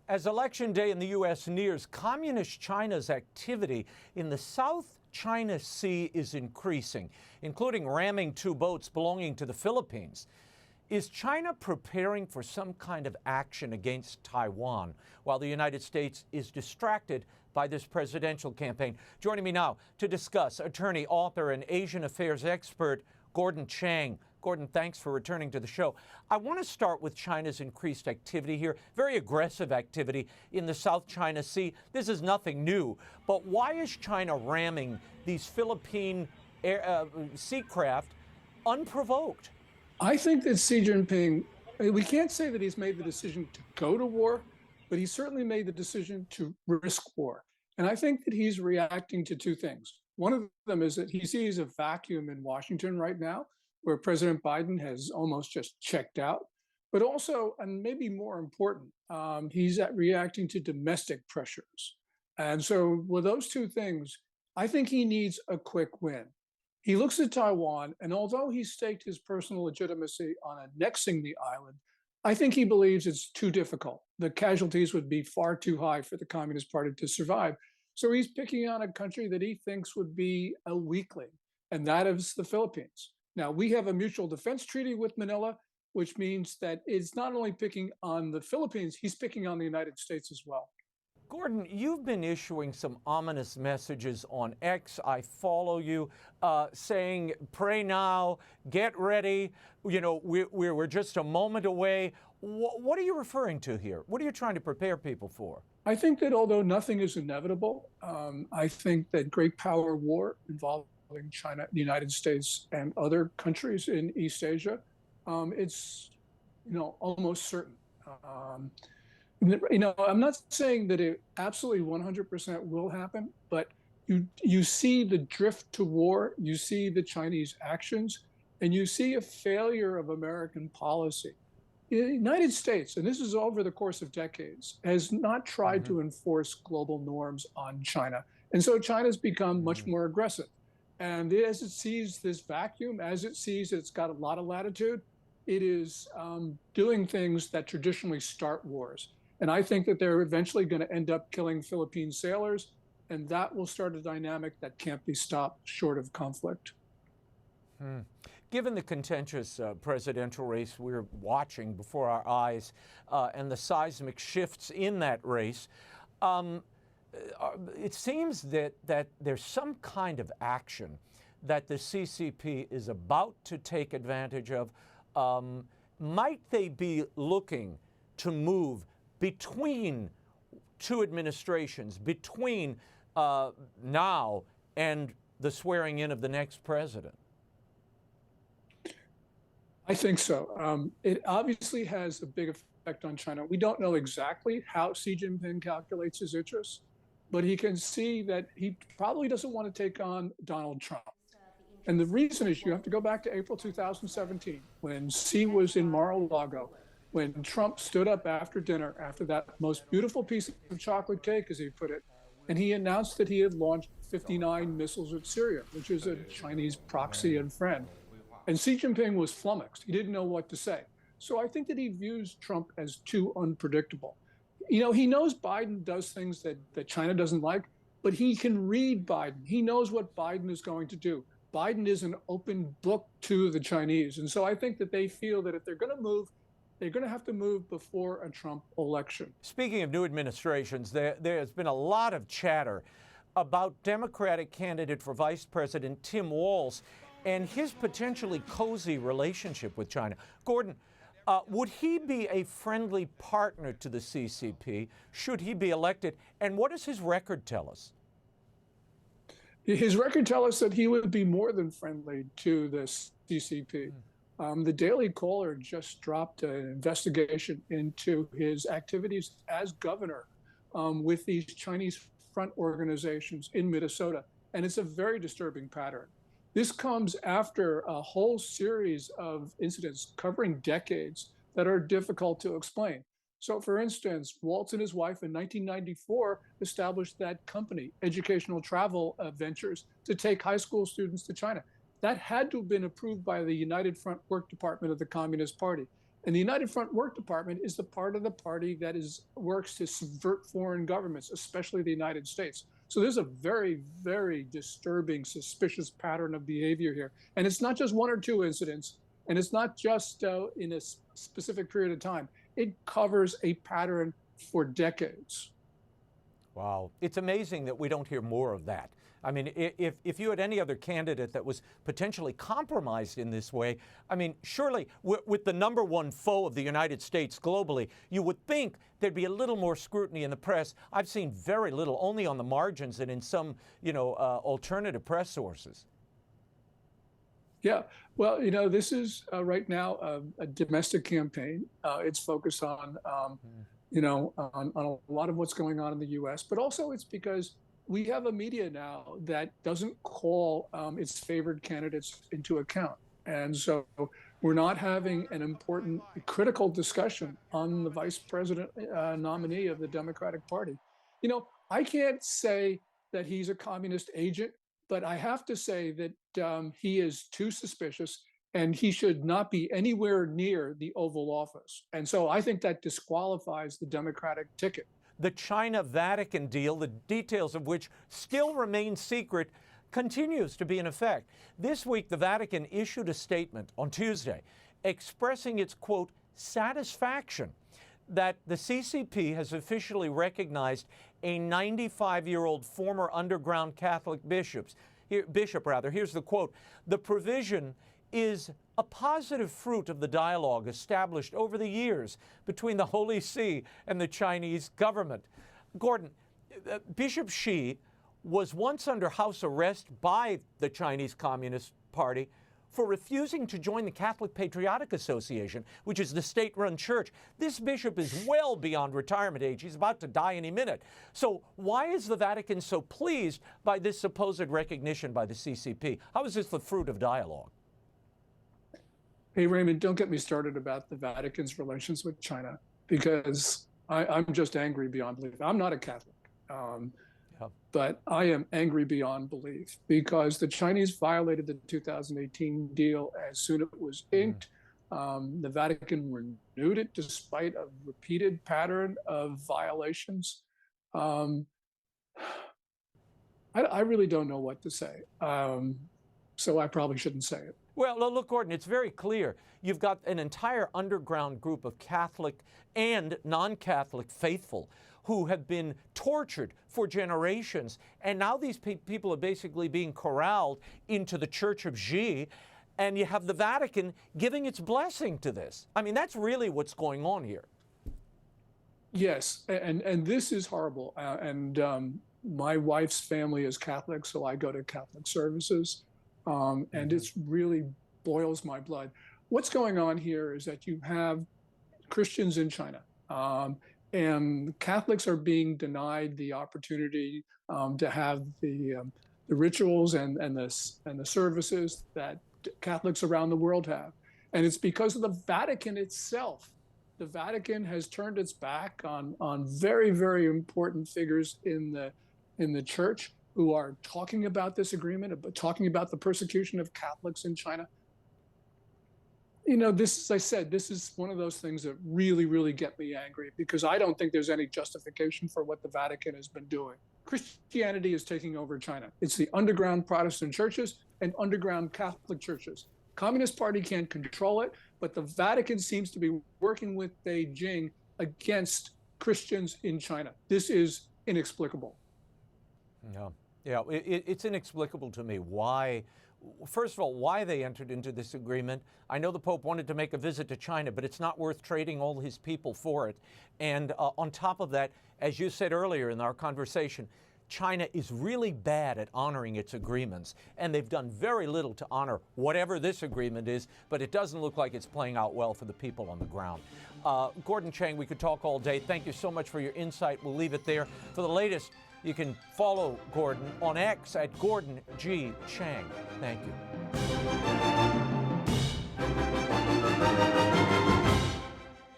As Election Day in the U.S. nears, Communist China's activity in the South China Sea is increasing, including ramming two boats belonging to the Philippines. Is China preparing for some kind of action against Taiwan while the United States is distracted by this presidential campaign? Joining me now to discuss, attorney, author, and Asian affairs expert Gordon Chang. Gordon, thanks for returning to the show. I want to start with China's increased activity here, very aggressive activity in the South China Sea. This is nothing new, but why is China ramming these Philippine seacraft unprovoked? I think that Xi Jinping, we can't say that he's made the decision to go to war, but he certainly made the decision to risk war. And I think that he's reacting to two things. One of them is that he sees a vacuum in Washington right now, where President Biden has almost just checked out. But also, and maybe more important, he's reacting to domestic pressures. And so with those two things, I think he needs a quick win. He looks at Taiwan, and although he staked his personal legitimacy on annexing the island, I think he believes it's too difficult. The casualties would be far too high for the Communist Party to survive. So he's picking on a country that he thinks would be a weakling, and that is the Philippines. Now, we have a mutual defense treaty with Manila, which means that it's not only picking on the Philippines, he's picking on the United States as well. Gordon, you've been issuing some ominous messages on X. I follow you, saying, pray now, get ready. You know, we're just a moment away. What are you referring to here? What are you trying to prepare people for? I think that although nothing is inevitable, I think that great power war involving China, the United States, and other countries in East Asia, it's, almost certain. I'm not saying that it absolutely 100% will happen, but you see the drift to war, you see the Chinese actions, and you see a failure of American policy. The United States, and this is over the course of decades, has not tried to enforce global norms on China. And so China's become much more aggressive. And as it sees this vacuum, as it sees it's got a lot of latitude, it is doing things that traditionally start wars. And I think that they're eventually going to end up killing Philippine sailors, and that will start a dynamic that can't be stopped short of conflict. Given the contentious presidential race we're watching before our eyes and the seismic shifts in that race, it seems that there's some kind of action that the CCP is about to take advantage of. Might they be looking to move between two administrations, between now and the swearing in of the next president? I think so. It obviously has a big effect on China. We don't know exactly how Xi Jinping calculates his interests, but he can see that he probably doesn't want to take on Donald Trump. And the reason is you have to go back to April 2017, when Xi was in Mar-a-Lago, when Trump stood up after dinner, after that most beautiful piece of chocolate cake, as he put it, and he announced that he had launched 59 missiles at Syria, which is a Chinese proxy and friend. And Xi Jinping was flummoxed. He didn't know what to say. So I think that he views Trump as too unpredictable. He knows Biden does things that China doesn't like, but he can read Biden. He knows what Biden is going to do. Biden is an open book to the Chinese. And so I think that they feel that if they're going to move, they're going to have to move before a Trump election. Speaking of new administrations, there's been a lot of chatter about Democratic candidate for Vice President Tim Walz and his potentially cozy relationship with China. Gordon, would he be a friendly partner to the CCP should he be elected? And what does his record tell us? His record tells us that he would be more than friendly to the CCP. The Daily Caller just dropped an investigation into his activities as governor with these Chinese front organizations in Minnesota, and it's a very disturbing pattern. This comes after a whole series of incidents covering decades that are difficult to explain. So, for instance, Waltz and his wife in 1994 established that company, Educational Travel Ventures, to take high school students to China. That had to have been approved by the United Front Work Department of the Communist Party. And the United Front Work Department is the part of the party that works to subvert foreign governments, especially the United States. So there's a very, very disturbing, suspicious pattern of behavior here. And it's not just one or two incidents, and it's not just in a specific period of time. It covers a pattern for decades. Wow. It's amazing that we don't hear more of that. I mean, if you had any other candidate that was potentially compromised in this way, I mean, surely with the number one foe of the United States globally, you would think there'd be a little more scrutiny in the press. I've seen very little, only on the margins and in some, alternative press sources. Yeah, well, this is right now a domestic campaign. It's focused on, on a lot of what's going on in the U.S., but also it's because we have a media now that doesn't call its favored candidates into account. And so we're not having an important, critical discussion on the vice president nominee of the Democratic Party. I can't say that he's a communist agent, but I have to say that he is too suspicious and he should not be anywhere near the Oval Office. And so I think that disqualifies the Democratic ticket. The China-Vatican deal, the details of which still remain secret, continues to be in effect. This week, the Vatican issued a statement on Tuesday expressing its, quote, satisfaction that the CCP has officially recognized a 95-year-old former underground Catholic bishop. Here's the quote: "The provision is a positive fruit of the dialogue established over the years between the Holy See and the Chinese government." Gordon, Bishop Xi was once under house arrest by the Chinese Communist Party for refusing to join the Catholic Patriotic Association, which is the state-run church. This bishop is well beyond retirement age. He's about to die any minute. So why is the Vatican so pleased by this supposed recognition by the CCP? How is this the fruit of dialogue? Hey, Raymond, don't get me started about the Vatican's relations with China, because I'm just angry beyond belief. I'm not a Catholic, but I am angry beyond belief because the Chinese violated the 2018 deal as soon as it was inked. The Vatican renewed it despite a repeated pattern of violations. I really don't know what to say, so I probably shouldn't say it. Well, look, Gordon, it's very clear. You've got an entire underground group of Catholic and non-Catholic faithful who have been tortured for generations. And now these people are basically being corralled into the Church of Xi. And you have the Vatican giving its blessing to this. I mean, that's really what's going on here. Yes, and this is horrible. My wife's family is Catholic, so I go to Catholic services. And it really boils my blood. What's going on here is that you have Christians in China, and Catholics are being denied the opportunity to have the rituals and the services that Catholics around the world have. And it's because of the Vatican itself. The Vatican has turned its back on very, very important figures in the church who are talking about this agreement, talking about the persecution of Catholics in China. This, as I said, this is one of those things that really, really get me angry, because I don't think there's any justification for what the Vatican has been doing. Christianity is taking over China. It's the underground Protestant churches and underground Catholic churches. Communist Party can't control it, but the Vatican seems to be working with Beijing against Christians in China. This is inexplicable. Yeah, it's inexplicable to me why, first of all, why they entered into this agreement. I know the Pope wanted to make a visit to China, but it's not worth trading all his people for it. And on top of that, as you said earlier in our conversation, China is really bad at honoring its agreements, and they've done very little to honor whatever this agreement is, but it doesn't look like it's playing out well for the people on the ground. Gordon Chang, we could talk all day. Thank you so much for your insight. We'll leave it there. For the latest, you can follow Gordon on X at Gordon G. Chang. Thank you.